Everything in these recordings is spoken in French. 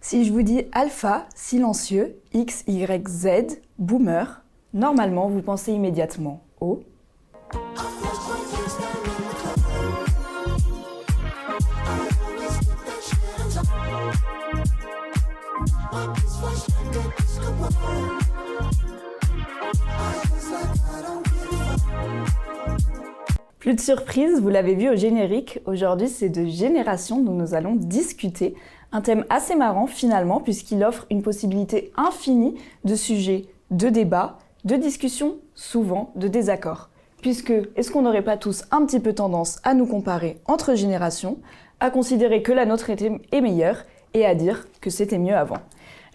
Si je vous dis alpha, silencieux, X, Y, Z, boomer, normalement vous pensez immédiatement au... Plus de surprise, vous l'avez vu au générique, aujourd'hui c'est de génération dont nous allons discuter. Un thème assez marrant finalement puisqu'il offre une possibilité infinie de sujets, de débats, de discussions, souvent de désaccords. Puisque, est-ce qu'on n'aurait pas tous un petit peu tendance à nous comparer entre générations, à considérer que la nôtre est meilleure et à dire que c'était mieux avant.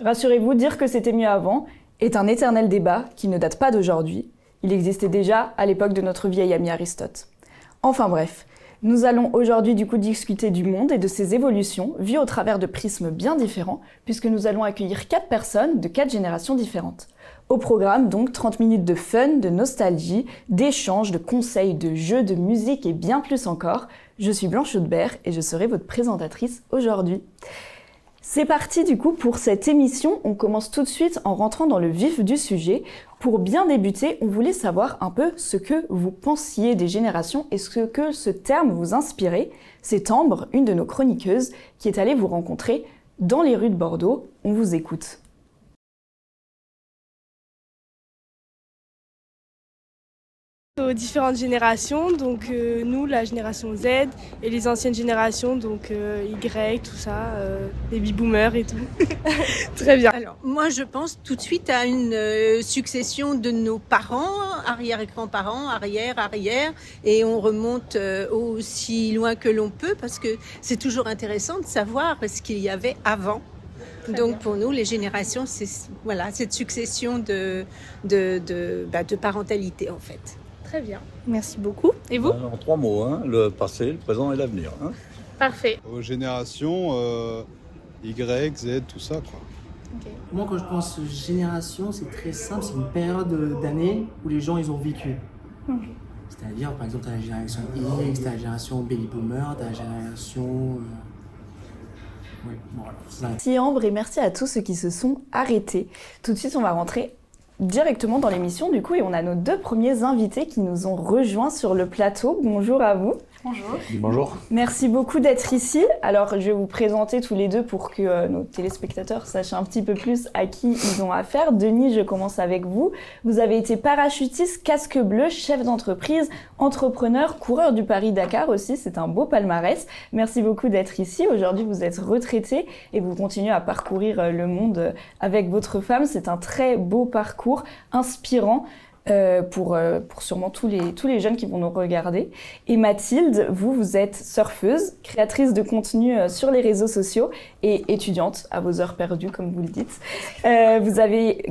Rassurez-vous, dire que c'était mieux avant est un éternel débat qui ne date pas d'aujourd'hui. Il existait déjà à l'époque de notre vieil ami Aristote. Enfin bref, nous allons aujourd'hui du coup discuter du monde et de ses évolutions, vues au travers de prismes bien différents, puisque nous allons accueillir 4 personnes de 4 générations différentes. Au programme donc 30 minutes de fun, de nostalgie, d'échanges, de conseils, de jeux, de musique et bien plus encore. Je suis Blanche Audebert et je serai votre présentatrice aujourd'hui. C'est parti du coup pour cette émission, on commence tout de suite en rentrant dans le vif du sujet. Pour bien débuter, on voulait savoir un peu ce que vous pensiez des générations et ce que ce terme vous inspirait. C'est Ambre, une de nos chroniqueuses, qui est allée vous rencontrer dans les rues de Bordeaux. On vous écoute. Aux différentes générations, donc nous, la génération Z, et les anciennes générations, donc Y, tout ça, baby boomers et tout. Très bien. Alors, moi, je pense tout de suite à une succession de nos parents, arrière-grands-parents, arrière, et on remonte aussi loin que l'on peut, parce que c'est toujours intéressant de savoir ce qu'il y avait avant. Donc pour nous, les générations, c'est voilà, cette succession de parentalité en fait. Très bien, merci beaucoup. Et vous ? En 3 mots, hein, le passé, le présent et l'avenir. Hein. Parfait. Aux générations, Y, Z, tout ça, quoi. Okay. Moi, quand je pense génération, c'est très simple, c'est une période d'années où les gens, ils ont vécu. Okay. C'est-à-dire, par exemple, t'as la génération X, t'as la génération baby boomer, t'as la génération... Oui, bon, voilà. Merci Ambre et merci à tous ceux qui se sont arrêtés. Tout de suite, on va rentrer directement dans l'émission du coup et on a nos 2 premiers invités qui nous ont rejoints sur le plateau. Bonjour à vous. Bonjour. Bonjour. Merci beaucoup d'être ici. Alors, je vais vous présenter tous les 2 pour que nos téléspectateurs sachent un petit peu plus à qui ils ont affaire. Denis, je commence avec vous. Vous avez été parachutiste, casque bleu, chef d'entreprise, entrepreneur, coureur du Paris-Dakar aussi. C'est un beau palmarès. Merci beaucoup d'être ici. Aujourd'hui, vous êtes retraité et vous continuez à parcourir le monde avec votre femme. C'est un très beau parcours, inspirant. Pour sûrement tous les jeunes qui vont nous regarder. Et Mathilde, vous êtes surfeuse, créatrice de contenu sur les réseaux sociaux et étudiante à vos heures perdues, comme vous le dites. Vous avez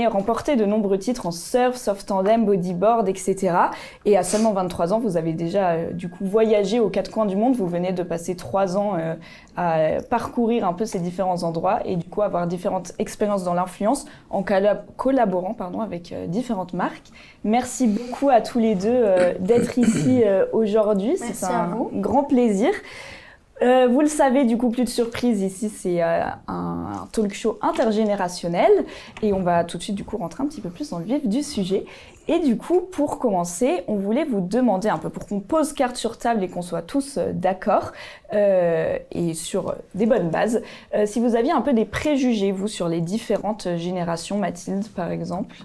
remporté de nombreux titres en surf, surf tandem, bodyboard, etc. Et à seulement 23 ans, vous avez déjà du coup voyagé aux 4 coins du monde. Vous venez de passer 3 ans à parcourir un peu ces différents endroits et du coup avoir différentes expériences dans l'influence en collaborant avec différentes marques. Merci beaucoup à tous les 2 d'être ici aujourd'hui. C'est un grand plaisir. Vous le savez, du coup, plus de surprise ici, c'est un talk show intergénérationnel et on va tout de suite du coup rentrer un petit peu plus dans le vif du sujet. Et du coup, pour commencer, on voulait vous demander un peu, pour qu'on pose carte sur table et qu'on soit tous d'accord et sur des bonnes bases, si vous aviez un peu des préjugés, vous, sur les différentes générations. Mathilde, par exemple.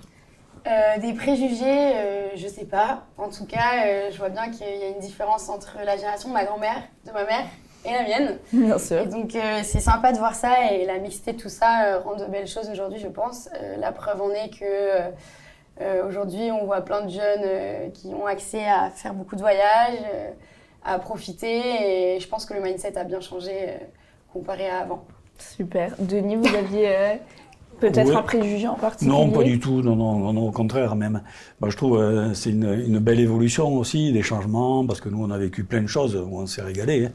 Des préjugés, je sais pas. En tout cas, je vois bien qu'il y a une différence entre la génération de ma grand-mère, de ma mère et la mienne. Bien sûr. Et donc c'est sympa de voir ça et la mixité de tout ça rend de belles choses aujourd'hui, je pense. La preuve en est que aujourd'hui, on voit plein de jeunes qui ont accès à faire beaucoup de voyages, à profiter et je pense que le mindset a bien changé comparé à avant. Super. Denis, vous aviez... Peut-être un préjugé en particulier ? Non, pas du tout. Non, au contraire même. Moi, je trouve que c'est une belle évolution aussi, des changements, parce que nous, on a vécu plein de choses où on s'est régalé. Hein.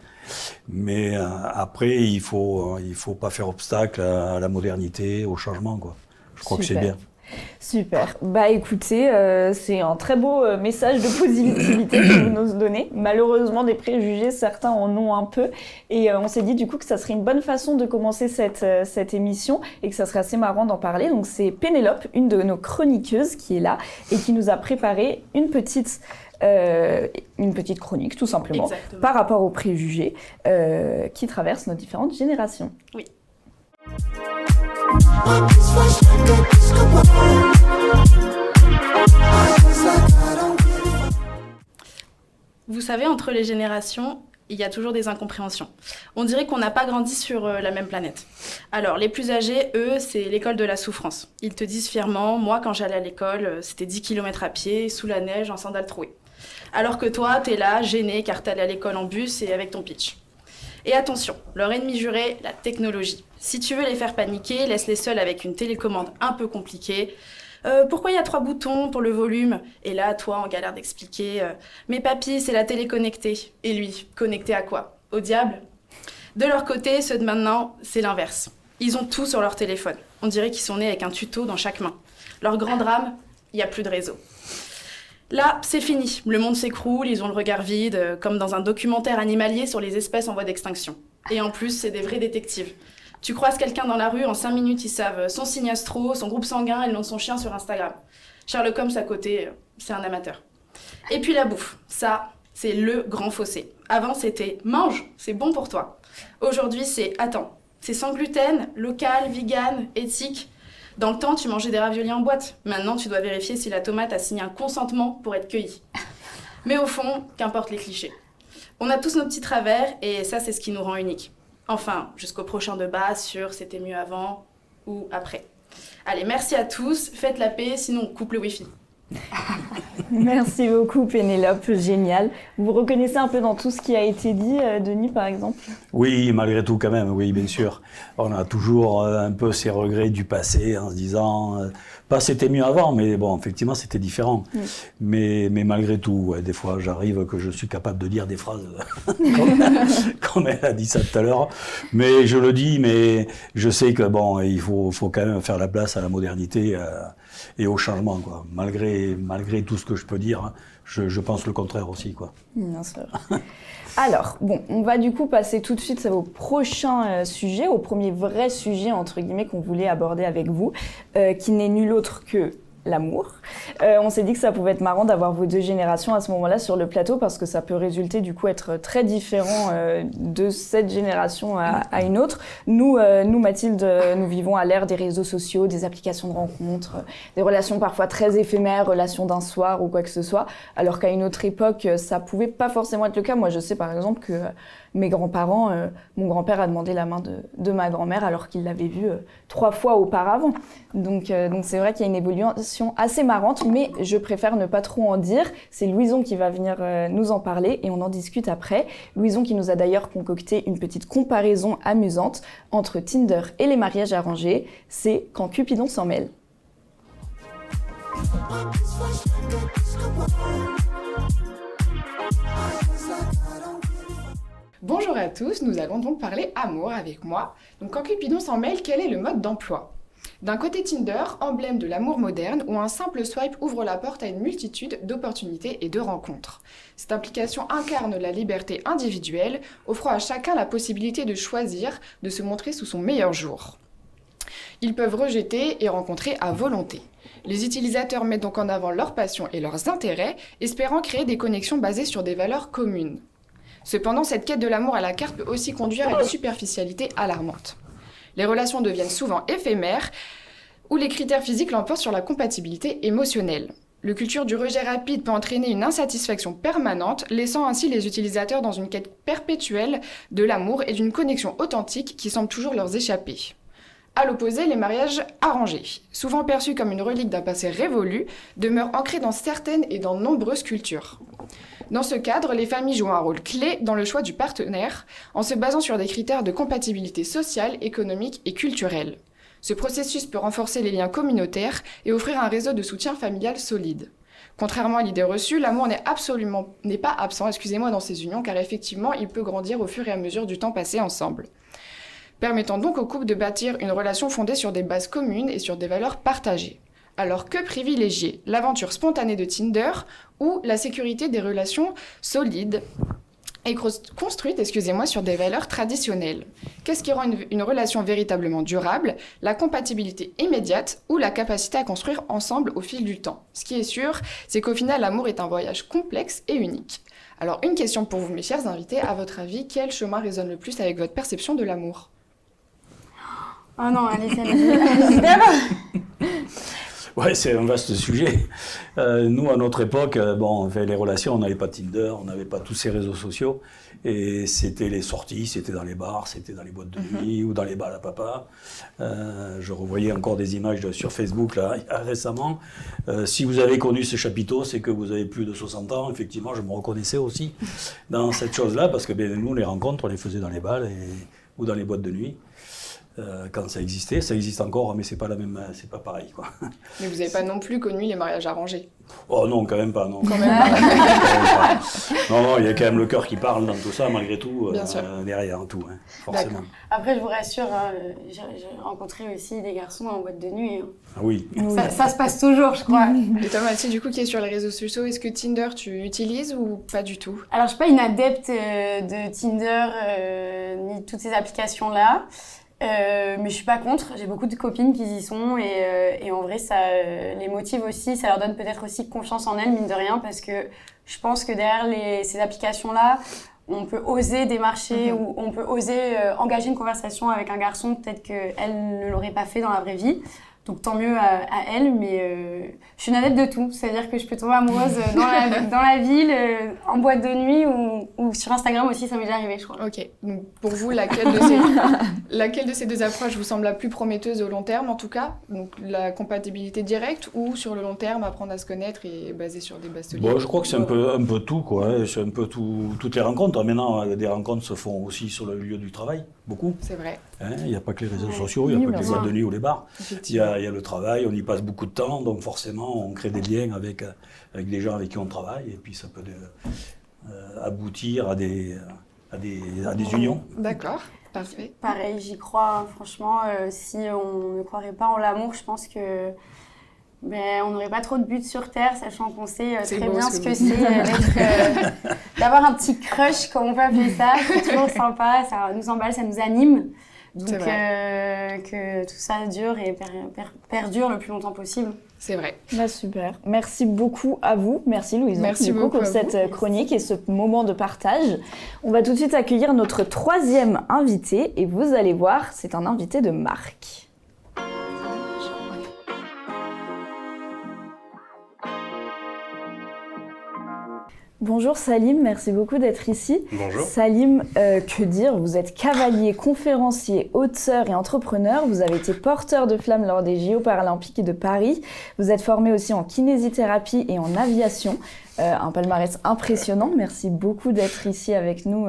Mais après, il faut pas faire obstacle à la modernité, au changement, quoi. Je crois que c'est bien. Super. Bah écoutez, c'est un très beau message de positivité que vous nous donnez. Malheureusement, des préjugés, certains en ont un peu. Et on s'est dit du coup que ça serait une bonne façon de commencer cette émission et que ça serait assez marrant d'en parler. Donc c'est Pénélope, une de nos chroniqueuses qui est là et qui nous a préparé une petite chronique tout simplement. Exactement. Par rapport aux préjugés qui traversent nos différentes générations. Oui. Vous savez, entre les générations, il y a toujours des incompréhensions. On dirait qu'on n'a pas grandi sur la même planète. Alors, les plus âgés, eux, c'est l'école de la souffrance. Ils te disent fièrement, moi, quand j'allais à l'école, c'était 10 km à pied, sous la neige, en sandales trouées. Alors que toi, t'es là, gêné, car t'allais à l'école en bus et avec ton pitch. Et attention, leur ennemi juré, la technologie. Si tu veux les faire paniquer, laisse-les seuls avec une télécommande un peu compliquée. Pourquoi il y a 3 boutons pour le volume ? Et là, toi, en galère d'expliquer. Mais papy, c'est la télé connectée. Et lui, connecté à quoi ? Au diable ? De leur côté, ceux de maintenant, c'est l'inverse. Ils ont tout sur leur téléphone. On dirait qu'ils sont nés avec un tuto dans chaque main. Leur grand drame, il n'y a plus de réseau. Là, c'est fini. Le monde s'écroule, ils ont le regard vide, comme dans un documentaire animalier sur les espèces en voie d'extinction. Et en plus, c'est des vrais détectives. Tu croises quelqu'un dans la rue, en 5 minutes, ils savent son signe astro, son groupe sanguin et le nom de son chien sur Instagram. Sherlock Holmes à côté, c'est un amateur. Et puis la bouffe, ça, c'est le grand fossé. Avant, c'était « mange, c'est bon pour toi ». Aujourd'hui, c'est « attends, c'est sans gluten, local, vegan, éthique ». Dans le temps, tu mangeais des raviolis en boîte. Maintenant, tu dois vérifier si la tomate a signé un consentement pour être cueillie. Mais au fond, qu'importe les clichés. On a tous nos petits travers et ça, c'est ce qui nous rend uniques. Enfin, jusqu'au prochain débat sur c'était mieux avant ou après. Allez, merci à tous, faites la paix, sinon on coupe le wifi. Merci beaucoup Pénélope, génial. Vous vous reconnaissez un peu dans tout ce qui a été dit, Denis par exemple ? Oui, malgré tout quand même, oui, bien sûr. On a toujours un peu ces regrets du passé en se disant, pas c'était mieux avant, mais bon, effectivement c'était différent. Mais malgré tout, ouais, des fois j'arrive que je suis capable de dire des phrases comme elle a dit ça tout à l'heure. Mais je le dis, mais je sais que bon, il faut quand même faire la place à la modernité et au changement, quoi. Malgré tout ce que je peux dire, je pense le contraire aussi, quoi. Bien sûr. Alors, bon, on va du coup passer tout de suite au prochain sujet, au premier vrai sujet, entre guillemets, qu'on voulait aborder avec vous, qui n'est nul autre que l'amour. On s'est dit que ça pouvait être marrant d'avoir vos deux générations à ce moment-là sur le plateau parce que ça peut résulter du coup être très différent de cette génération à une autre. Nous, Mathilde, nous vivons à l'ère des réseaux sociaux, des applications de rencontres, des relations parfois très éphémères, relations d'un soir ou quoi que ce soit, alors qu'à une autre époque, ça pouvait pas forcément être le cas. Moi, je sais par exemple que mes grands-parents, mon grand-père a demandé la main de ma grand-mère alors qu'il l'avait vue 3 fois auparavant. Donc c'est vrai qu'il y a une évolution assez marrante, mais je préfère ne pas trop en dire. C'est Louison qui va venir nous en parler et on en discute après. Louison qui nous a d'ailleurs concocté une petite comparaison amusante entre Tinder et les mariages arrangés. C'est quand Cupidon s'en mêle. Bonjour à tous, nous allons donc parler amour avec moi. Donc quand Cupidon s'en mêle, quel est le mode d'emploi ? D'un côté Tinder, emblème de l'amour moderne, où un simple swipe ouvre la porte à une multitude d'opportunités et de rencontres. Cette application incarne la liberté individuelle, offrant à chacun la possibilité de choisir, de se montrer sous son meilleur jour. Ils peuvent rejeter et rencontrer à volonté. Les utilisateurs mettent donc en avant leurs passions et leurs intérêts, espérant créer des connexions basées sur des valeurs communes. Cependant, cette quête de l'amour à la carte peut aussi conduire à une superficialité alarmante. Les relations deviennent souvent éphémères, où les critères physiques l'emportent sur la compatibilité émotionnelle. Le culture du rejet rapide peut entraîner une insatisfaction permanente, laissant ainsi les utilisateurs dans une quête perpétuelle de l'amour et d'une connexion authentique qui semble toujours leur échapper. À l'opposé, les mariages arrangés, souvent perçus comme une relique d'un passé révolu, demeurent ancrés dans certaines et dans nombreuses cultures. Dans ce cadre, les familles jouent un rôle clé dans le choix du partenaire, en se basant sur des critères de compatibilité sociale, économique et culturelle. Ce processus peut renforcer les liens communautaires et offrir un réseau de soutien familial solide. Contrairement à l'idée reçue, l'amour n'est pas absent dans ces unions, car effectivement, il peut grandir au fur et à mesure du temps passé ensemble, permettant donc au couple de bâtir une relation fondée sur des bases communes et sur des valeurs partagées. Alors que privilégier? L'aventure spontanée de Tinder ou la sécurité des relations solides et construite sur des valeurs traditionnelles? Qu'est-ce qui rend une relation véritablement durable? La compatibilité immédiate ou la capacité à construire ensemble au fil du temps? Ce qui est sûr, c'est qu'au final, l'amour est un voyage complexe et unique. Alors, une question pour vous, mes chers invités. À votre avis, quel chemin résonne le plus avec votre perception de l'amour? Oh non, allez, évidemment. Ouais, c'est un vaste sujet. Nous, à notre époque, on fait les relations, on n'avait pas Tinder, on n'avait pas tous ces réseaux sociaux. Et c'était les sorties, c'était dans les bars, c'était dans les boîtes de nuit ou dans les bals à papa. Je revoyais encore des images sur Facebook là, récemment. Si vous avez connu ce chapiteau, c'est que vous avez plus de 60 ans. Effectivement, je me reconnaissais aussi dans cette chose-là, parce que nous, les rencontres, on les faisait dans les bals ou dans les boîtes de nuit. Quand ça existait, ça existe encore, mais c'est pas pareil, quoi. Mais vous n'avez pas non plus connu les mariages arrangés? Oh non, quand même pas, non. Quand même pas. Non, il y a quand même le cœur qui parle dans tout ça, malgré tout, derrière tout, hein, forcément. D'accord. Après, je vous rassure, j'ai rencontré aussi des garçons en boîte de nuit. Ah oui. Ça se passe toujours, je crois. Et toi, Mathilde, du coup, qui est sur les réseaux sociaux, est-ce que Tinder, tu utilises ou pas du tout? Alors, je suis pas une adepte de Tinder, ni toutes ces applications-là. Mais je suis pas contre, j'ai beaucoup de copines qui y sont et en vrai ça les motive aussi, ça leur donne peut-être aussi confiance en elles, mine de rien, parce que je pense que derrière ces applications-là, on peut oser démarcher ou on peut oser engager une conversation avec un garçon, peut-être qu'elle ne l'aurait pas fait dans la vraie vie. Donc tant mieux à elle, mais je suis une adepte de tout. C'est-à-dire que je peux tomber amoureuse dans la ville, en boîte de nuit ou sur Instagram aussi, ça m'est déjà arrivé, je crois. Ok, donc pour vous, laquelle de ces deux approches vous semble la plus prometteuse au long terme, en tout cas? Donc la compatibilité directe ou sur le long terme, apprendre à se connaître et basé sur des bases solides? Bon, je crois que c'est un peu tout, quoi. Hein. C'est un peu toutes les rencontres. Maintenant, des rencontres se font aussi sur le lieu du travail, beaucoup. C'est vrai. Il n'y a pas que les réseaux sociaux, il n'y a pas que les boîtes de nuit ou les bars. Il y a le travail, on y passe beaucoup de temps, donc forcément on crée des liens avec des gens avec qui on travaille, et puis ça peut aboutir à des unions. D'accord, parfait. Pareil, j'y crois, franchement, si on ne croirait pas en l'amour, je pense que on n'aurait pas trop de buts sur Terre, sachant qu'on sait très bien ce que c'est d'avoir un petit crush, comme on peut appeler ça. C'est toujours sympa, ça nous emballe, ça nous anime. Donc que tout ça dure et perdure le plus longtemps possible. C'est vrai. Super. Merci beaucoup à vous. Merci Louison. Merci beaucoup pour cette chronique et ce moment de partage. On va tout de suite accueillir notre troisième invité et vous allez voir, c'est un invité de marque. Bonjour Salim, merci beaucoup d'être ici. Bonjour. Salim, que dire? Vous êtes cavalier, conférencier, auteur et entrepreneur. Vous avez été porteur de flammes lors des JO paralympiques de Paris. Vous êtes formé aussi en kinésithérapie et en aviation. Un palmarès impressionnant. Merci beaucoup d'être ici avec nous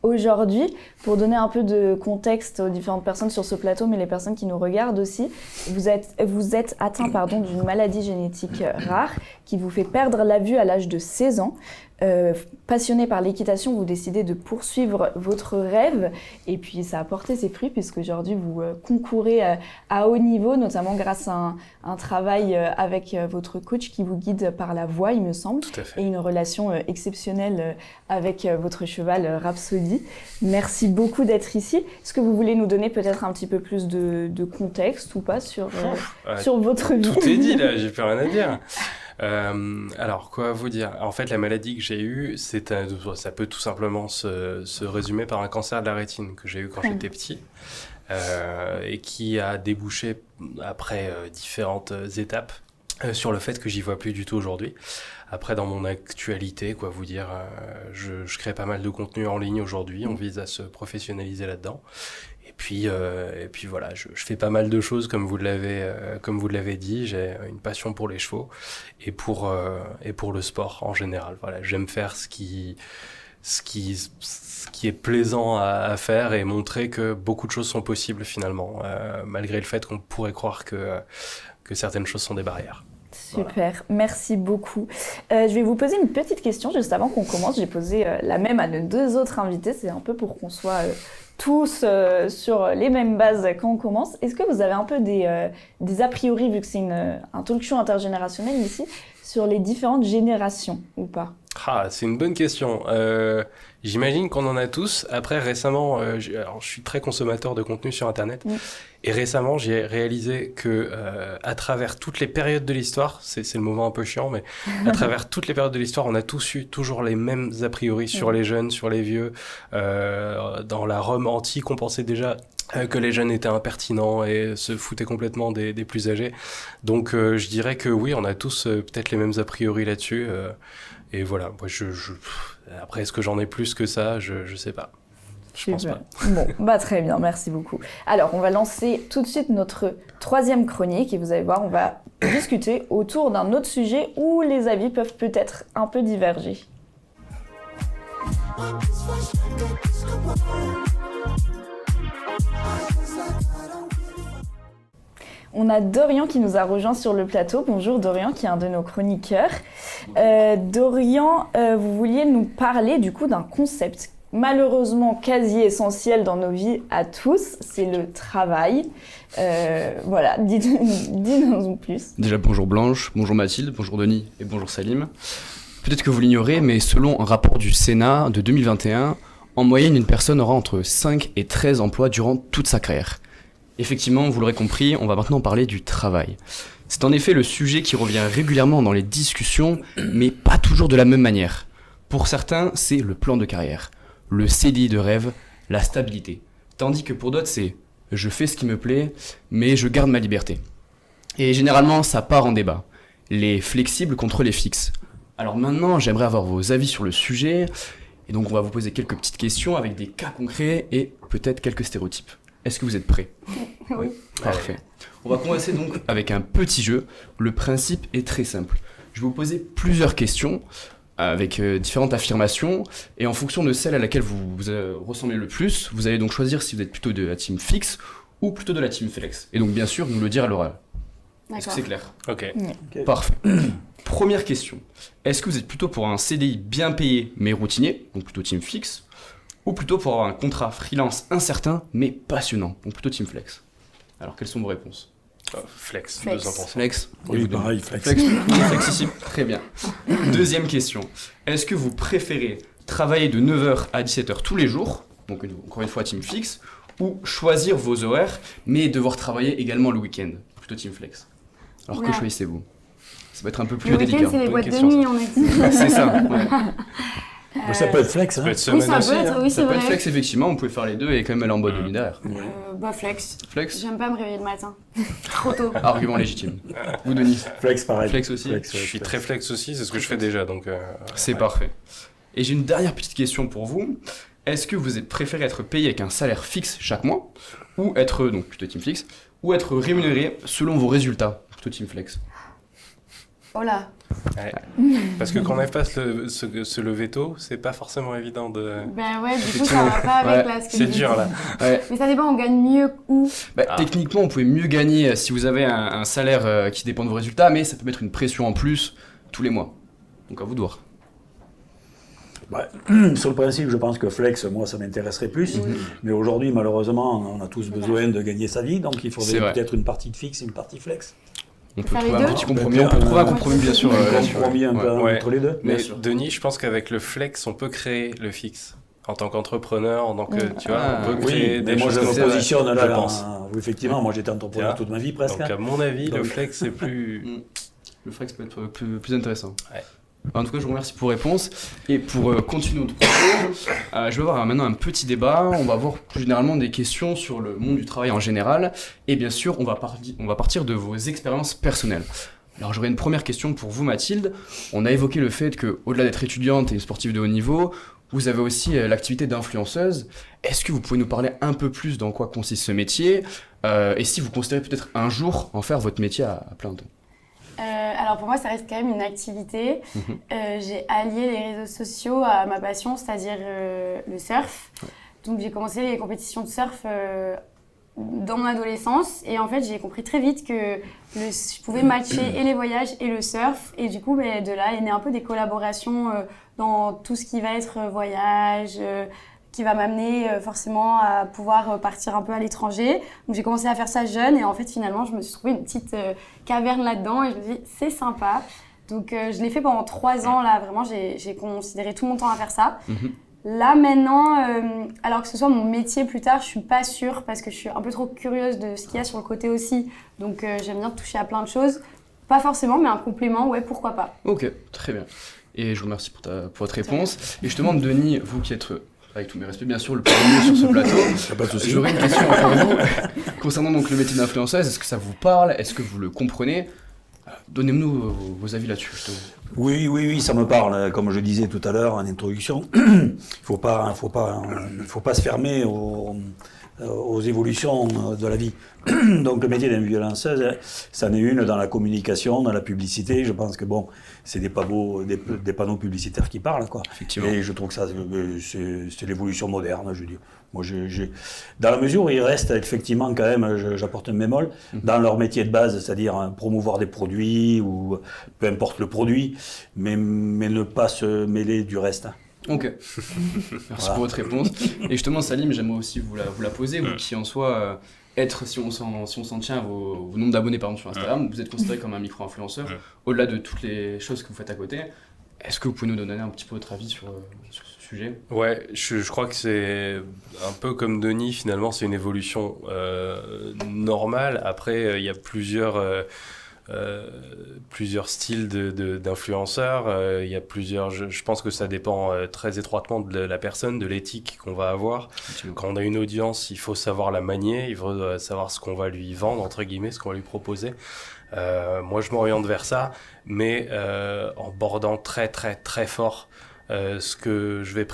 aujourd'hui. Pour donner un peu de contexte aux différentes personnes sur ce plateau, mais les personnes qui nous regardent aussi, vous êtes atteint d'une maladie génétique rare qui vous fait perdre la vue à l'âge de 16 ans. Passionné par l'équitation, vous décidez de poursuivre votre rêve et puis ça a porté ses fruits puisqu'aujourd'hui vous concourez à haut niveau, notamment grâce à un travail avec votre coach qui vous guide par la voix, il me semble, Tout à fait. et une relation exceptionnelle avec votre cheval Rhapsody. Merci beaucoup d'être ici. Est-ce que vous voulez nous donner peut-être un petit peu plus de contexte ou pas sur votre vie? Tout est dit là, j'ai plus rien à dire. Alors, quoi vous dire? En fait, la maladie que j'ai eue, ça peut tout simplement se résumer par un cancer de la rétine que j'ai eu quand j'étais petit et qui a débouché après différentes étapes sur le fait que j'y vois plus du tout aujourd'hui. Après, dans mon actualité, quoi vous dire, je crée pas mal de contenu en ligne aujourd'hui, on vise à se professionnaliser là-dedans. Et puis voilà, je fais pas mal de choses comme vous l'avez dit. J'ai une passion pour les chevaux et pour le sport en général. Voilà, j'aime faire ce qui est plaisant à faire et montrer que beaucoup de choses sont possibles finalement, malgré le fait qu'on pourrait croire que certaines choses sont des barrières. Super, voilà. Merci beaucoup. Je vais vous poser une petite question juste avant qu'on commence. J'ai posé la même à nos deux autres invités. C'est un peu pour qu'on soit tous sur les mêmes bases quand on commence. Est-ce que vous avez un peu des a priori, vu que c'est un talk show intergénérationnel ici, sur les différentes générations ou pas? Ah, c'est une bonne question. J'imagine qu'on en a tous. Après, récemment, alors, je suis très consommateur de contenu sur Internet. Et récemment, j'ai réalisé que à travers toutes les périodes de l'histoire, c'est le moment un peu chiant, mais à travers toutes les périodes de l'histoire, on a tous eu toujours les mêmes a priori sur les jeunes, sur les vieux. Dans la Rome antique, on pensait déjà que les jeunes étaient impertinents et se foutaient complètement des plus âgés. Donc, je dirais que oui, on a tous peut-être les mêmes a priori là-dessus. Et voilà, moi, après, est-ce que j'en ai plus que ça? Je sais pas. Je pense pas. Bon, bah très bien, merci beaucoup. Alors, on va lancer tout de suite notre troisième chronique et vous allez voir, on va discuter autour d'un autre sujet où les avis peuvent peut-être un peu diverger. On a Dorian qui nous a rejoint sur le plateau. Bonjour Dorian, qui est un de nos chroniqueurs. Dorian, vous vouliez nous parler du coup d'un concept malheureusement quasi essentiel dans nos vies à tous, c'est le travail. Voilà, dis-nous en plus. Déjà bonjour Blanche, bonjour Mathilde, bonjour Denis et bonjour Salim. Peut-être que vous l'ignorez, mais selon un rapport du Sénat de 2021, en moyenne une personne aura entre 5 et 13 emplois durant toute sa carrière. Effectivement, vous l'aurez compris, on va maintenant parler du travail. C'est en effet le sujet qui revient régulièrement dans les discussions, mais pas toujours de la même manière. Pour certains, c'est le plan de carrière, le CDI de rêve, la stabilité. Tandis que pour d'autres, c'est « je fais ce qui me plaît, mais je garde ma liberté ». Et généralement, ça part en débat. Les flexibles contre les fixes. Alors maintenant, j'aimerais avoir vos avis sur le sujet, et donc on va vous poser quelques petites questions avec des cas concrets et peut-être quelques stéréotypes. Est-ce que vous êtes prêts? Oui. Parfait. On va commencer donc avec un petit jeu. Le principe est très simple. Je vais vous poser plusieurs questions avec différentes affirmations et en fonction de celle à laquelle vous ressemblez le plus, vous allez donc choisir si vous êtes plutôt de la team fixe ou plutôt de la team flex. Et donc bien sûr, nous le dire à l'oral. Est-ce que c'est clair? Ok. Parfait. Première question. Est-ce que vous êtes plutôt pour un CDI bien payé mais routinier, donc plutôt team fixe, ou plutôt pour avoir un contrat freelance incertain mais passionnant, donc plutôt team flex? Alors quelles sont vos réponses? Flex, 200%. Flex. Oui, pareil, flex. Flex ici. Très bien. Deuxième question. Est-ce que vous préférez travailler de 9h à 17h tous les jours, donc encore une fois team fixe, ou choisir vos horaires mais devoir travailler également le week-end, plutôt team flex? Alors que choisissez-vous? Ça va être un peu plus délicat. Le week-end, c'est les boîtes de nuit, on est dit. C'est ça, ouais. Ça peut être flex, hein. Ça peut être semaine aussi, hein. Ça peut être flex, effectivement, on pouvait faire les deux et quand même aller en boîte de nuit derrière. Flex. Flex. J'aime pas me réveiller le matin. Trop tôt. Argument légitime. Vous, Denis? Flex, pareil. Flex aussi. Je suis très flex aussi, c'est ce que je fais déjà, donc... C'est parfait. Et j'ai une dernière petite question pour vous. Est-ce que vous êtes préféré être payé avec un salaire fixe chaque mois, ou être, donc plutôt team fixe, ou être rémunéré selon vos résultats, plutôt team flex? Oh là. Ouais. Parce que quand on n'arrive pas à se lever tôt, c'est pas forcément évident de... Ben ouais, du coup ça va pas avec la c'est dur là. Ouais. Mais ça dépend, on gagne mieux où? Techniquement, on pouvait mieux gagner si vous avez un salaire qui dépend de vos résultats, mais ça peut mettre une pression en plus tous les mois. Donc à vous de voir. Sur le principe, je pense que flex, moi, ça m'intéresserait plus. Mais aujourd'hui, malheureusement, on a tous besoin de gagner sa vie, donc il faudrait peut-être une partie de fixe et une partie flex. On peut trouver un petit compromis, on peut trouver un compromis bien sûr là-dessus. Un compromis un peu entre les deux. Mais Denis, je pense qu'avec le flex, on peut créer le fixe. En tant qu'entrepreneur, en tant que, tu vois, on peut créer des choses. Moi, je me positionne là, je pense. Effectivement, moi, j'étais entrepreneur toute ma vie presque. Donc, à mon avis, le flex, c'est plus... Le flex peut être plus intéressant. Ouais. En tout cas, je vous remercie pour vos réponses. Et pour continuer notre propos, je vais avoir maintenant un petit débat. On va voir plus généralement des questions sur le monde du travail en général. Et bien sûr, on va partir de vos expériences personnelles. Alors, j'aurais une première question pour vous, Mathilde. On a évoqué le fait qu'au-delà d'être étudiante et sportive de haut niveau, vous avez aussi l'activité d'influenceuse. Est-ce que vous pouvez nous parler un peu plus dans quoi consiste ce métier et si vous considérez peut-être un jour en faire votre métier à plein temps? Alors pour moi, ça reste quand même une activité. J'ai allié les réseaux sociaux à ma passion, c'est-à-dire le surf. Ouais. Donc j'ai commencé les compétitions de surf dans mon adolescence et en fait j'ai compris très vite que je pouvais matcher et les voyages et le surf et du coup de là est né un peu des collaborations dans tout ce qui va être voyage, qui va m'amener forcément à pouvoir partir un peu à l'étranger. Donc j'ai commencé à faire ça jeune et en fait finalement je me suis trouvé une petite caverne là-dedans et je me suis dit c'est sympa. Donc je l'ai fait pendant 3 ans là, vraiment j'ai considéré tout mon temps à faire ça. Là maintenant, alors que ce soit mon métier plus tard, je suis pas sûre parce que je suis un peu trop curieuse de ce qu'il y a sur le côté aussi. Donc j'aime bien toucher à plein de choses. Pas forcément, mais un complément, ouais, pourquoi pas. Ok, très bien. Et je vous remercie pour votre réponse. Et je demande, Denis, vous qui êtes, avec tous mes respects bien sûr, le premier sur ce plateau, j'aurais une question pour vous concernant donc le métier d'influenceuse. Est-ce que ça vous parle? Est-ce que vous le comprenez? Donnez-nous vos avis là-dessus. Oui, ça me parle. Comme je disais tout à l'heure en introduction, il faut pas se fermer aux évolutions de la vie. Donc le métier d'influenceuse, ça en est une dans la communication, dans la publicité. Je pense que bon, c'est des panneaux publicitaires qui parlent, quoi. Effectivement. Et je trouve que ça, c'est l'évolution moderne, je dis. Moi, dans la mesure où il reste effectivement quand même, j'apporte un bémol, dans leur métier de base, c'est-à-dire promouvoir des produits ou peu importe le produit, mais ne pas se mêler du reste. Ok, merci pour votre réponse. Et justement, Salim, j'aimerais aussi vous la poser, vous qui en soi, si on s'en tient à vos nombres d'abonnés par exemple sur Instagram, vous êtes considéré comme un micro-influenceur, au-delà de toutes les choses que vous faites à côté. Est-ce que vous pouvez nous donner un petit peu votre avis sur ce sujet? Ouais, je crois que c'est un peu comme Denis, finalement, c'est une évolution normale. Après, il y a plusieurs styles d'influenceurs. Il y a je pense que ça dépend très étroitement de la personne, de l'éthique qu'on va avoir. Quand on a une audience, il faut savoir la manier, il faut savoir ce qu'on va lui vendre, entre guillemets, ce qu'on va lui proposer. Moi, je m'oriente vers ça, mais en bordant très, très, très fort ce que je vais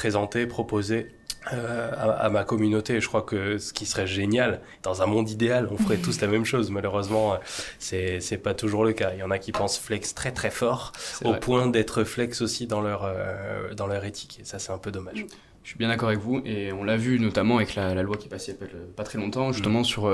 proposer à ma communauté. Je crois que ce qui serait génial, dans un monde idéal, on ferait tous la même chose. Malheureusement, c'est pas toujours le cas. Il y en a qui pensent flex très très fort, au point d'être flex aussi dans leur éthique. Et ça, c'est un peu dommage. Je suis bien d'accord avec vous, et on l'a vu notamment avec la loi qui est passée il n'y a pas très longtemps, justement sur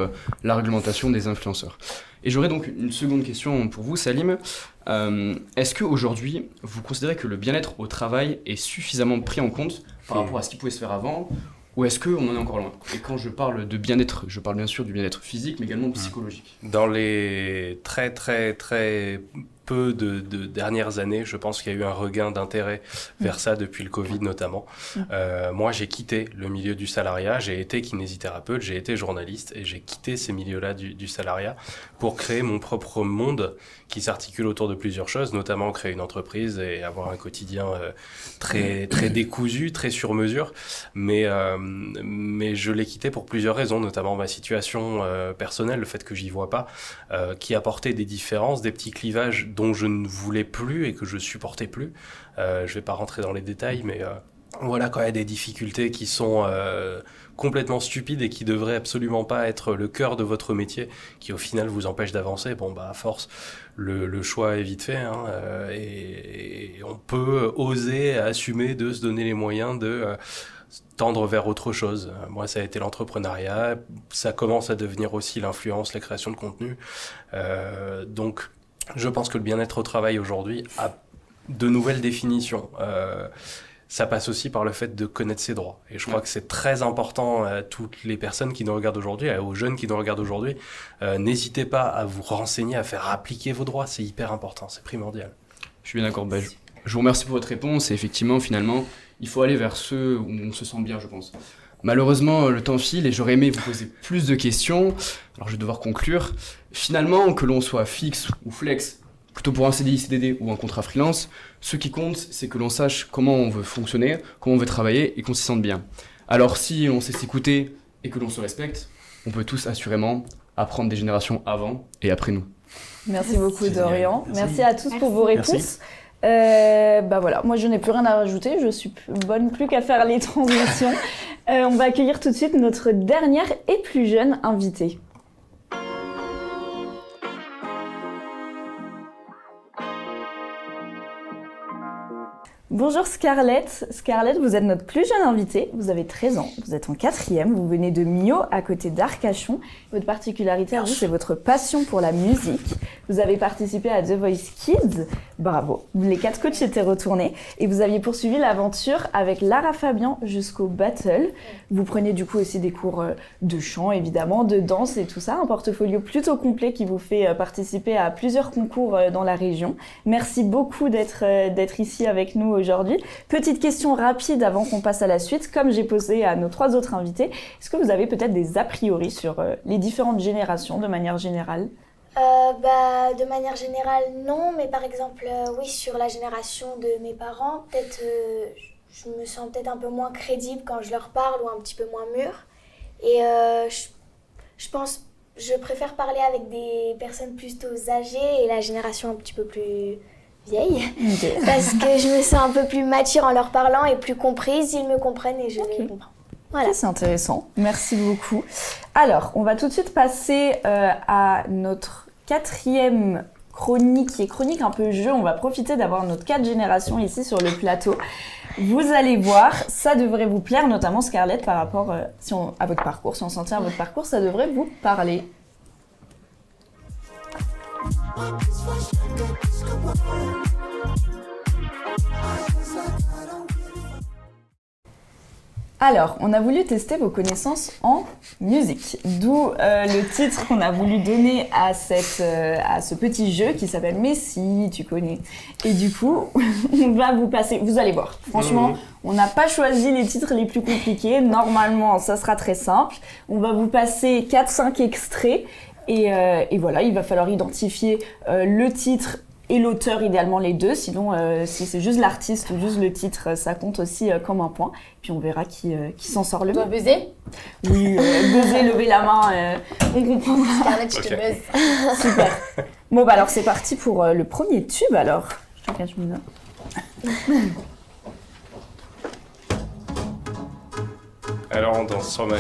la réglementation des influenceurs. Et j'aurais donc une seconde question pour vous, Salim. Est-ce qu'aujourd'hui, vous considérez que le bien-être au travail est suffisamment pris en compte par rapport à ce qui pouvait se faire avant, ou est-ce qu'on en est encore loin? Et quand je parle de bien-être, je parle bien sûr du bien-être physique, mais également psychologique. Dans les très très très peu de dernières années, je pense qu'il y a eu un regain d'intérêt vers ça depuis le Covid notamment. Moi, j'ai quitté le milieu du salariat, j'ai été kinésithérapeute, j'ai été journaliste et j'ai quitté ces milieux-là du salariat pour créer mon propre monde qui s'articule autour de plusieurs choses, notamment créer une entreprise et avoir un quotidien très, très décousu, très sur mesure. Mais je l'ai quitté pour plusieurs raisons, notamment ma situation personnelle, le fait que j'y vois pas, qui apportait des différences, des petits clivages dont je ne voulais plus et que je supportais plus. Je vais pas rentrer dans les détails, mais voilà, quand il y a des difficultés qui sont complètement stupides et qui devraient absolument pas être le cœur de votre métier, qui au final vous empêchent d'avancer, bon bah à force, le choix est vite fait, hein, et on peut oser assumer de se donner les moyens de tendre vers autre chose. Moi, ça a été l'entrepreneuriat, ça commence à devenir aussi l'influence, la création de contenu. Donc, je pense que le bien-être au travail aujourd'hui a de nouvelles définitions. Ça passe aussi par le fait de connaître ses droits. Et je crois que c'est très important à toutes les personnes qui nous regardent aujourd'hui, aux jeunes qui nous regardent aujourd'hui. N'hésitez pas à vous renseigner, à faire appliquer vos droits. C'est hyper important, c'est primordial. Je suis bien d'accord. Je vous remercie pour votre réponse. Et effectivement, finalement, il faut aller vers ceux où on se sent bien, je pense. Malheureusement, le temps file et j'aurais aimé vous poser plus de questions. Alors, je vais devoir conclure. Finalement, que l'on soit fixe ou flex, plutôt pour un CDI, CDD ou un contrat freelance, ce qui compte, c'est que l'on sache comment on veut fonctionner, comment on veut travailler et qu'on s'y sente bien. Alors, si on sait s'écouter et que l'on se respecte, on peut tous assurément apprendre des générations avant et après nous. Merci beaucoup, Dorian. Merci à tous pour vos réponses. Voilà, moi je n'ai plus rien à rajouter, je suis bonne plus qu'à faire les transitions. On va accueillir tout de suite notre dernière et plus jeune invitée. Bonjour Scarlett. Scarlett, vous êtes notre plus jeune invitée. Vous avez 13 ans, vous êtes en 4e, vous venez de Millau, à côté d'Arcachon. Votre particularité à vous, c'est votre passion pour la musique. Vous avez participé à The Voice Kids. Bravo. Les 4 coachs étaient retournés et vous aviez poursuivi l'aventure avec Lara Fabian jusqu'au battle. Vous prenez du coup aussi des cours de chant, évidemment, de danse et tout ça. Un portfolio plutôt complet qui vous fait participer à plusieurs concours dans la région. Merci beaucoup d'être ici avec nous aujourd'hui. Petite question rapide avant qu'on passe à la suite. Comme j'ai posé à nos 3 autres invités, est-ce que vous avez peut-être des a priori sur les différentes générations de manière générale ? De manière générale, non. Mais par exemple, oui, sur la génération de mes parents, peut-être je me sens peut-être un peu moins crédible quand je leur parle ou un petit peu moins mûre. Et je pense, je préfère parler avec des personnes plutôt âgées et la génération un petit peu plus vieille, parce que je me sens un peu plus mature en leur parlant et plus comprise. Ils me comprennent et je les comprends. Voilà. C'est intéressant, merci beaucoup. Alors, on va tout de suite passer à notre 4e chronique, qui est chronique un peu jeu. On va profiter d'avoir notre 4 générations ici sur le plateau. Vous allez voir, ça devrait vous plaire, notamment Scarlett, par rapport à votre parcours. Si on s'en tient à votre parcours, ça devrait vous parler. Alors, on a voulu tester vos connaissances en musique, d'où le titre qu'on a voulu donner à ce petit jeu qui s'appelle « Mais si, tu connais ». Et du coup, on va vous passer, vous allez voir, franchement, on n'a pas choisi les titres les plus compliqués, normalement ça sera très simple. On va vous passer 4-5 extraits et voilà, il va falloir identifier le titre et l'auteur, idéalement les deux, sinon si c'est juste l'artiste ou juste le titre, ça compte aussi comme un point. Puis on verra qui s'en sort le mieux. On doit buzzer ? Oui, buzzer, lever la main, on comprend. Scarlett, je te buzz. Super. Bon bah alors c'est parti pour le premier tube alors. Je te cache mon nom. Alors on danse sur ma...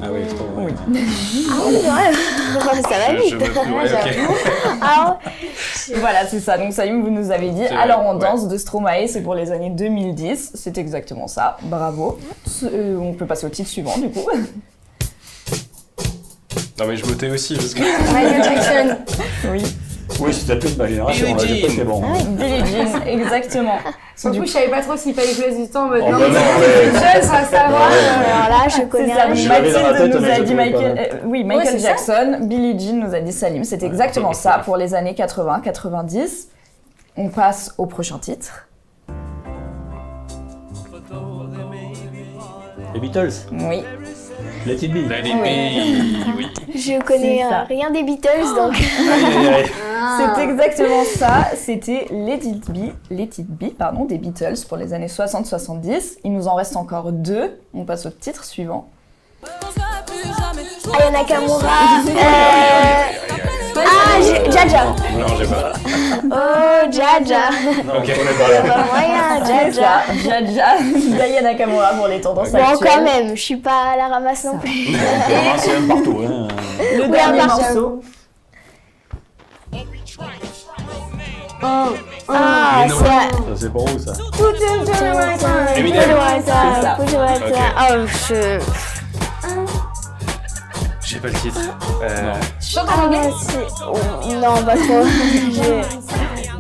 Ah oui, c'est pas vrai. Ah oui, ouais. Ça va vite. Je me ouais, ok. Ah, Voilà, c'est ça. Donc Salim, vous nous avez dit C'est Alors vrai, on danse de Stromae, c'est pour les années 2010. C'est exactement ça. Bravo. On peut passer au titre suivant du coup. Non mais je me tais aussi parce que... Michael Jackson. Oui. Oui, c'était toute ma génération, là, j'ai pas été bon. Billie Jean, exactement. Sur le coup, je savais pas trop s'il fallait que je laisse du temps en mode Oh, non, bah mais non, c'est ouais. jeune, ça va savoir. alors là, je C'est connais ça, rien. Je l'avais dans la Mathilde tête, nous mais a je dit trouvais Michael, pas. Michael c'est ça. Jackson, Billie Jean nous a dit Salim, c'est exactement ça pour les années 80-90. On passe au prochain titre. Les Beatles, Oui. Let It Be. Let It Be, oui. Je connais C'est ça. rien des Beatles, donc... Aïe, aïe, aïe. C'est exactement ça, c'était Let It Be, des Beatles pour les années 60-70. Il nous en reste encore 2, on passe au titre suivant. Aya Nakamura. Jaja. Non, j'ai pas. Oh, Jaja. Non, Ok. on connaît pas là. Moyen, C'est Jaja. ça, Jaja, D'Aya Nakamura pour les tendances Bon, actuelles. quand même, je suis pas à la ramasse non plus. Vraiment, c'est un partout. Hein. Le dernier pardon. morceau. Ah, Eminem. c'est... Ça, c'est pour où, ça? Eminem. C'est ça. J'ai pas le titre. Tu chantes en anglais? Non, pas trop.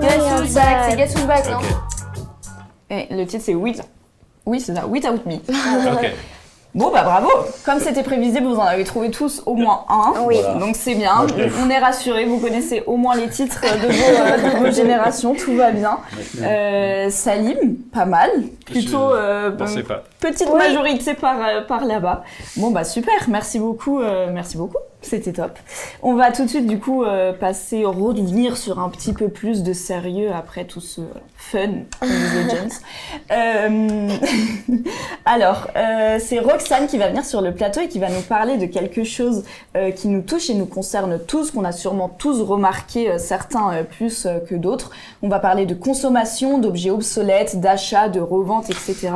Guess Who's Back, c'est Guess Who's Back, non? Ok. Et le titre c'est Oui, c'est ça, Without Me. Ok. Bon bah bravo. Comme c'était prévisible, vous en avez trouvé tous au moins un. Oui. Voilà. Donc c'est bien. Moi, je l'ai. On est rassurés. Vous connaissez au moins les titres de vos générations. Tout va bien. Salim, pas mal. Plutôt Je pensais pas. petite majorité par là-bas. Bon bah super. Merci beaucoup. C'était top. On va tout de suite du coup revenir sur un petit peu plus de sérieux après tout ce fun, comme disait James. Alors, c'est Roxane qui va venir sur le plateau et qui va nous parler de quelque chose qui nous touche et nous concerne tous, qu'on a sûrement tous remarqué, certains plus que d'autres. On va parler de consommation, d'objets obsolètes, d'achat, de revente, etc.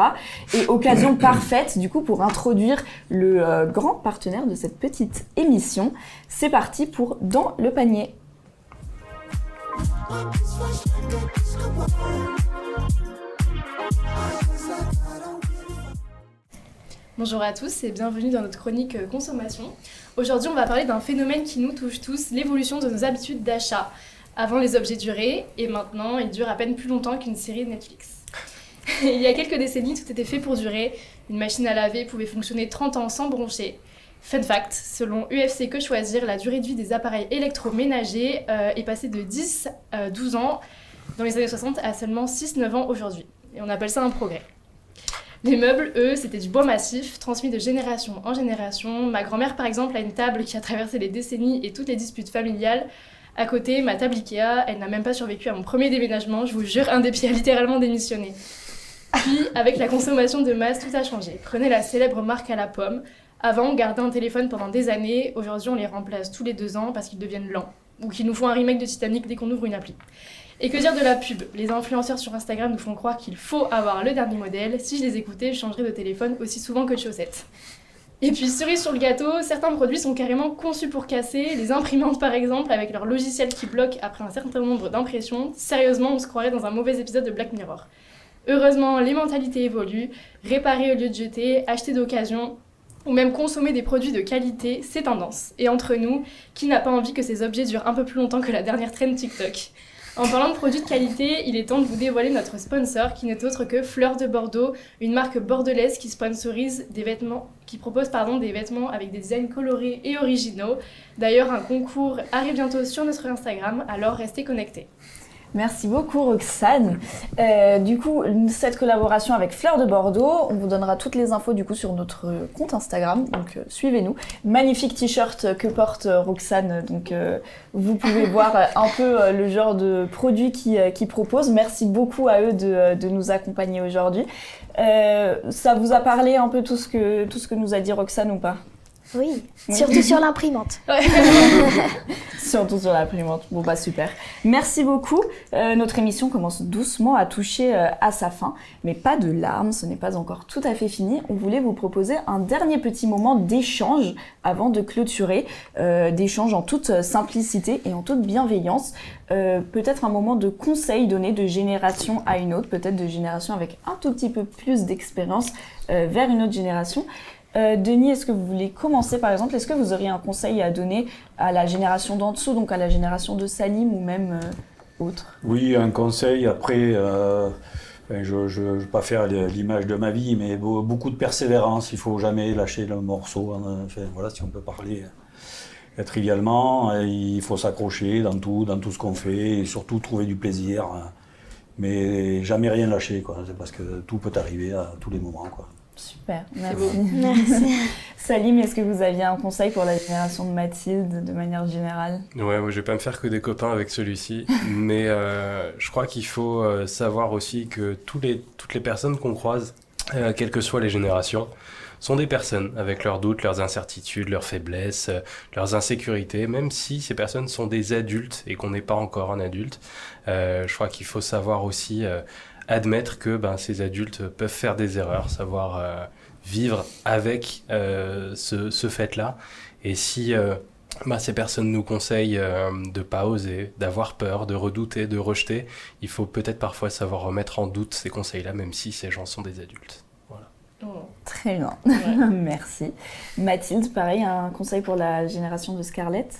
Et occasion parfaite du coup pour introduire le grand partenaire de cette petite émission. C'est parti pour Dans le panier. Bonjour à tous et bienvenue dans notre chronique consommation. Aujourd'hui, on va parler d'un phénomène qui nous touche tous, l'évolution de nos habitudes d'achat. Avant, les objets duraient et maintenant, ils durent à peine plus longtemps qu'une série Netflix. Il y a quelques décennies, tout était fait pour durer. Une machine à laver pouvait fonctionner 30 ans sans broncher. Fun fact, selon UFC Que Choisir, la durée de vie des appareils électroménagers est passée de 10 à 12 ans dans les années 60 à seulement 6-9 ans aujourd'hui. Et on appelle ça un progrès. Les meubles, eux, c'était du bois massif, transmis de génération en génération. Ma grand-mère, par exemple, a une table qui a traversé les décennies et toutes les disputes familiales. À côté, ma table Ikea, elle n'a même pas survécu à mon premier déménagement. Je vous jure, un des pieds a littéralement démissionné. Puis, avec la consommation de masse, tout a changé. Prenez la célèbre marque à la pomme. Avant, on gardait un téléphone pendant des années. Aujourd'hui, on les remplace tous les 2 ans parce qu'ils deviennent lents. Ou qu'ils nous font un remake de Titanic dès qu'on ouvre une appli. Et que dire de la pub ? Les influenceurs sur Instagram nous font croire qu'il faut avoir le dernier modèle. Si je les écoutais, je changerais de téléphone aussi souvent que de chaussettes. Et puis, cerise sur le gâteau, certains produits sont carrément conçus pour casser. Les imprimantes, par exemple, avec leur logiciel qui bloque après un certain nombre d'impressions. Sérieusement, on se croirait dans un mauvais épisode de Black Mirror. Heureusement, les mentalités évoluent. Réparer au lieu de jeter, acheter d'occasion, ou même consommer des produits de qualité, c'est tendance. Et entre nous, qui n'a pas envie que ces objets durent un peu plus longtemps que la dernière trend TikTok ? En parlant de produits de qualité, il est temps de vous dévoiler notre sponsor qui n'est autre que Fleur de Bordeaux, une marque bordelaise qui sponsorise qui propose des vêtements avec des designs colorés et originaux. D'ailleurs, un concours arrive bientôt sur notre Instagram, alors restez connectés. Merci beaucoup Roxane. Du coup, cette collaboration avec Fleur de Bordeaux, on vous donnera toutes les infos du coup sur notre compte Instagram, donc suivez-nous. Magnifique t-shirt que porte Roxane, donc vous pouvez voir un peu le genre de produits qu'ils proposent. Merci beaucoup à eux de nous accompagner aujourd'hui. Ça vous a parlé un peu tout ce que nous a dit Roxane ou pas ? Oui, surtout sur l'imprimante. Surtout sur l'imprimante. Bon bah super. Merci beaucoup. Notre émission commence doucement à toucher à sa fin, mais pas de larmes, ce n'est pas encore tout à fait fini. On voulait vous proposer un dernier petit moment d'échange avant de clôturer, d'échange en toute simplicité et en toute bienveillance. Peut-être un moment de conseil donné de génération à une autre, peut-être de génération avec un tout petit peu plus d'expérience vers une autre génération. Denis, est-ce que vous voulez commencer par exemple ? Est-ce que vous auriez un conseil à donner à la génération d'en dessous, donc à la génération de Salim ou même autre ? Oui, un conseil. Après, je ne vais pas faire l'image de ma vie, mais beaucoup de persévérance. Il ne faut jamais lâcher le morceau. Enfin, voilà, si on peut parler trivialement, il faut s'accrocher dans tout ce qu'on fait et surtout trouver du plaisir. Mais jamais rien lâcher, quoi. C'est parce que tout peut arriver à tous les moments, quoi. Super, merci. Merci. Salim, est-ce que vous aviez un conseil pour la génération de Mathilde de manière générale ? Ouais, moi je vais pas me faire que des copains avec celui-ci, mais je crois qu'il faut savoir aussi que toutes les personnes qu'on croise, quelles que soient les générations, sont des personnes avec leurs doutes, leurs incertitudes, leurs faiblesses, leurs insécurités, même si ces personnes sont des adultes et qu'on n'est pas encore un adulte. Je crois qu'il faut savoir aussi admettre que ces adultes peuvent faire des erreurs, savoir vivre avec ce fait-là. Et si ces personnes nous conseillent de ne pas oser, d'avoir peur, de redouter, de rejeter, il faut peut-être parfois savoir remettre en doute ces conseils-là, même si ces gens sont des adultes. Voilà. Oh. Très bien, ouais. Merci. Mathilde, pareil, un conseil pour la génération de Scarlett ?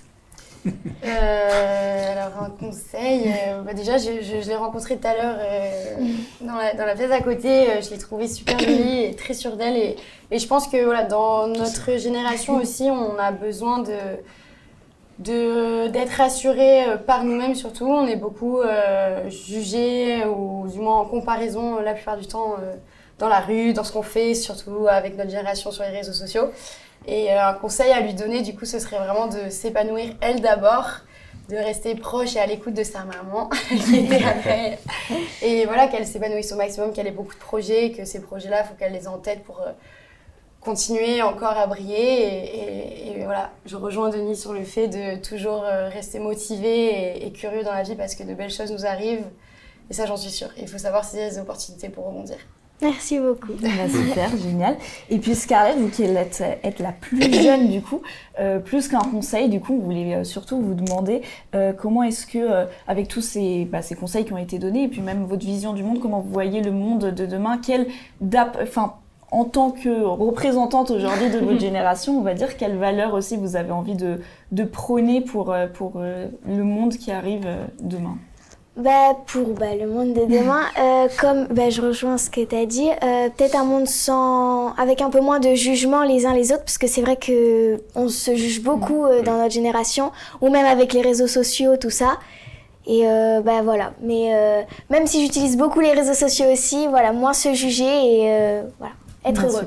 Alors un conseil, déjà je l'ai rencontrée tout à l'heure dans la pièce à côté, je l'ai trouvée super jolie et très sûre d'elle et je pense que voilà, dans notre génération aussi on a besoin d'être rassurés par nous-mêmes surtout, on est beaucoup jugés ou du moins en comparaison la plupart du temps dans la rue, dans ce qu'on fait, surtout avec notre génération sur les réseaux sociaux. Et un conseil à lui donner, du coup, ce serait vraiment de s'épanouir elle d'abord, de rester proche et à l'écoute de sa maman qui était après. Et voilà, qu'elle s'épanouisse au maximum, qu'elle ait beaucoup de projets, que ces projets-là, il faut qu'elle les ait en tête pour continuer encore à briller. Et voilà, je rejoins Denis sur le fait de toujours rester motivé et curieux dans la vie parce que de belles choses nous arrivent. Et ça, j'en suis sûre. Il faut savoir saisir les opportunités pour rebondir. Merci beaucoup. Super, génial. Et puis Scarlett, vous qui êtes la plus jeune du coup, plus qu'un conseil, du coup, on voulait surtout vous demander comment est-ce que, avec tous ces conseils qui ont été donnés, et puis même votre vision du monde, comment vous voyez le monde de demain, en tant que représentante aujourd'hui de votre génération, on va dire, quelles valeurs aussi vous avez envie de prôner pour le monde qui arrive demain? Pour le monde de demain, comme je rejoins ce que tu as dit, peut-être un monde avec un peu moins de jugement les uns les autres, parce que c'est vrai qu'on se juge beaucoup dans notre génération, ou même avec les réseaux sociaux, tout ça. Et voilà. Mais même si j'utilise beaucoup les réseaux sociaux aussi, voilà, moins se juger et voilà, être heureux.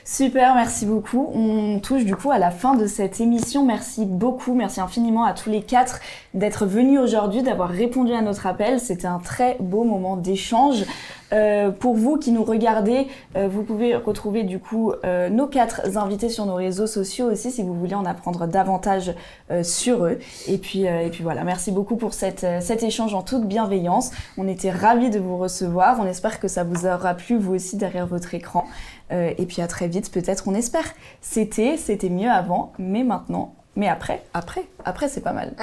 Super, merci beaucoup. On touche du coup à la fin de cette émission. Merci beaucoup, merci infiniment à tous les 4 d'être venus aujourd'hui, d'avoir répondu à notre appel. C'était un très beau moment d'échange. Pour vous qui nous regardez, vous pouvez retrouver du coup nos 4 invités sur nos réseaux sociaux aussi si vous voulez en apprendre davantage sur eux. Et puis voilà, merci beaucoup pour cet échange en toute bienveillance. On était ravis de vous recevoir. On espère que ça vous aura plu vous aussi derrière votre écran. Et puis à très vite, peut-être, on espère. C'était mieux avant, mais maintenant, mais après c'est pas mal.